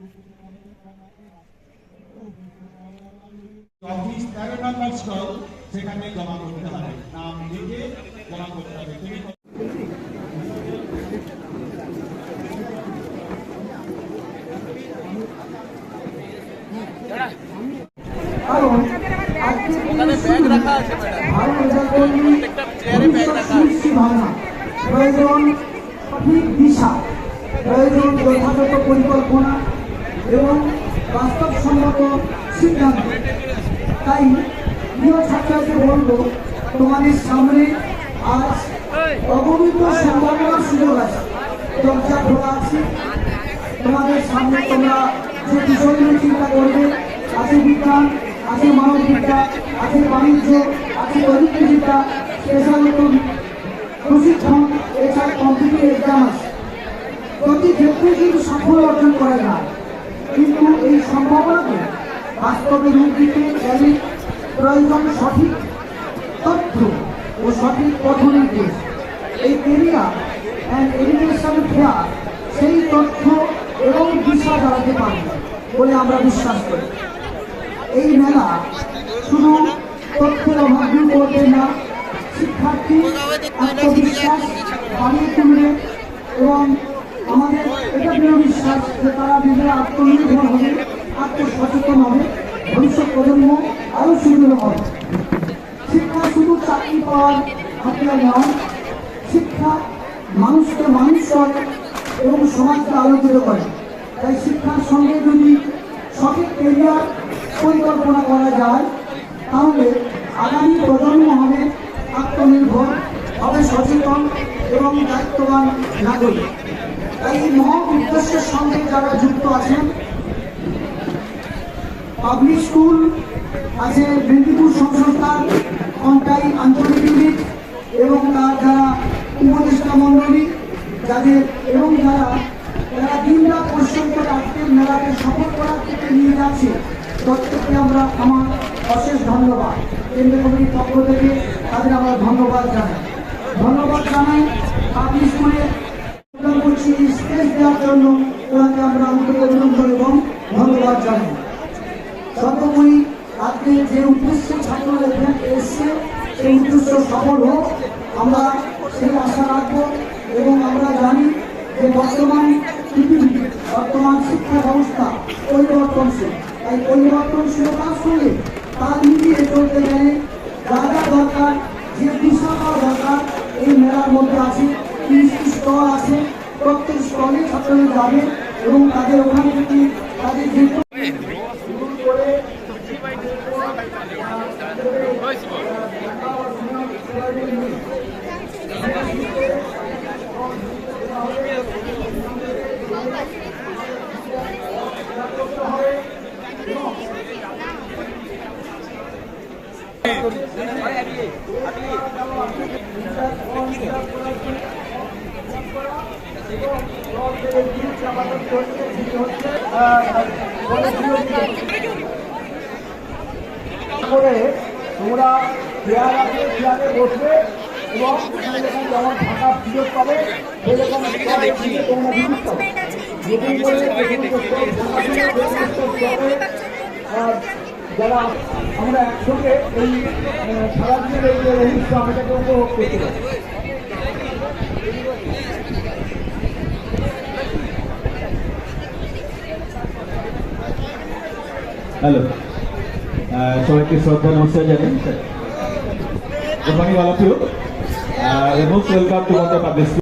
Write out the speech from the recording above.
Office 13 নম্বর stall, সেখানে জমা করতে হবে, নাম লিখে জমা করতে হবে। প্রয়োজন সঠিক দিশা, প্রয়োজন যথাযথ পরিকল্পনা এবং বাস্তবসম্মত সিদ্ধান্ত। তাই প্রিয় ছাত্রকে বলবো, তোমাদের সামনে আজ অগণিত সম্ভাবনার সুযোগ আছে, দরজা খোলা আছে তোমাদের সামনে। তোমরা যে বিষয়গুলো চিন্তা করবে, আছে বিজ্ঞান, আছে মানব বিজ্ঞান, আছে বাণিজ্য, আছে প্রযুক্তিবিদ্যা, পেশাগত প্রশিক্ষণ, এছাড়া কম্পিটিটিভ এক্সাম আছে। প্রতি ক্ষেত্রে কিন্তু সাফল্য অর্জন করা যায়, কিন্তু এই সম্ভাবনাকে বাস্তবে রূপ দিতে গেলে প্রয়োজন সঠিক তথ্য ও সঠিক পথনির্দেশ। এই কেরিয়ার অ্যান্ড এডুকেশন ফেয়ার সেই তথ্য এবং দিশা দাঁড়াতে পারে বলে আমরা বিশ্বাস করি। এই মেলা শুধু তথ্যের অভাব দূর করবে না, শিক্ষার্থী আত্মবিশ্বাস বাড়িয়ে তুলবে এবং আমাদের এটা দৃঢ় বিশ্বাস যে তারা নিজেরা আত্মনির্ভর হবে, আত্মসচেতন হবে, ভবিষ্যৎ প্রজন্ম আরও সুন্দর হবে। শিক্ষা শুধু চাকরি পাওয়ার হাতিয়ার নয়, শিক্ষা মানুষকে মানুষ করে এবং সমাজকে আলোকিত করে। তাই শিক্ষার সঙ্গে যদি সঠিক কেরিয়ার পরিকল্পনা করা যায়, তাহলে আগামী প্রজন্ম হবে আত্মনির্ভর, হবে সচেতন এবং দায়িত্ববান নাগরিক। তাই এই মহৎ উদ্দেশ্যের সঙ্গে যারা যুক্ত আছেন, পাবলিক স্কুল আছে, মেদিনীপুর সংস্থার কন্টাই আঞ্চলিক ইউনিট এবং তার যারা উপদেষ্টা মণ্ডলী যাদের এবং যারা দিনরাত পরিশ্রম করে আজকের মেলাকে সফল করার থেকে নিয়ে যাচ্ছে, প্রত্যেককে আমরা আমার অশেষ ধন্যবাদ কেন্দ্রীয় কমিটির পক্ষ থেকে তাদের আমরা ধন্যবাদ জানাই। পাবলিক স্কুলে করছি স্পেস দেওয়ার জন্য ওনাকে আমরা অভিনন্দন এবং ধন্যবাদ জানাই। সর্বোপরি আজকে যে উদ্দেশ্যে ছাত্ররা এখানে এসছে, সেই উদ্দেশ্য সফল হোক আমরা সেই আশা রাখবো। এবং আমরা জানি যে বর্তমান পৃথিবী, বর্তমান শিক্ষা ব্যবস্থা পরিবর্তনশীল। তাই পরিবর্তনশীলতার সঙ্গে তার মিলিয়ে চলতে গেলে যা যা দরকার, যে দিশা দরকার এই মেলার মধ্যে আছে। 30টি স্টল আছে, প্রত্যেক স্টলে ছাত্ররা যাবে এবং তাদের ওখান থেকে তাদের যে তোমরা চেয়ারে বসবে এবং যেমন ফাঁকা সুযোগ পাবে সেরকম যারা আমরা একসঙ্গে এই সারাদিনের এই যে রহস্য আমাদেরকে উপভোগ করতে পারি। হ্যালো, সবাইকে শ্রদ্ধা নমস্কার জানাই। Good morning all of you. Most welcome to Wonder Public School.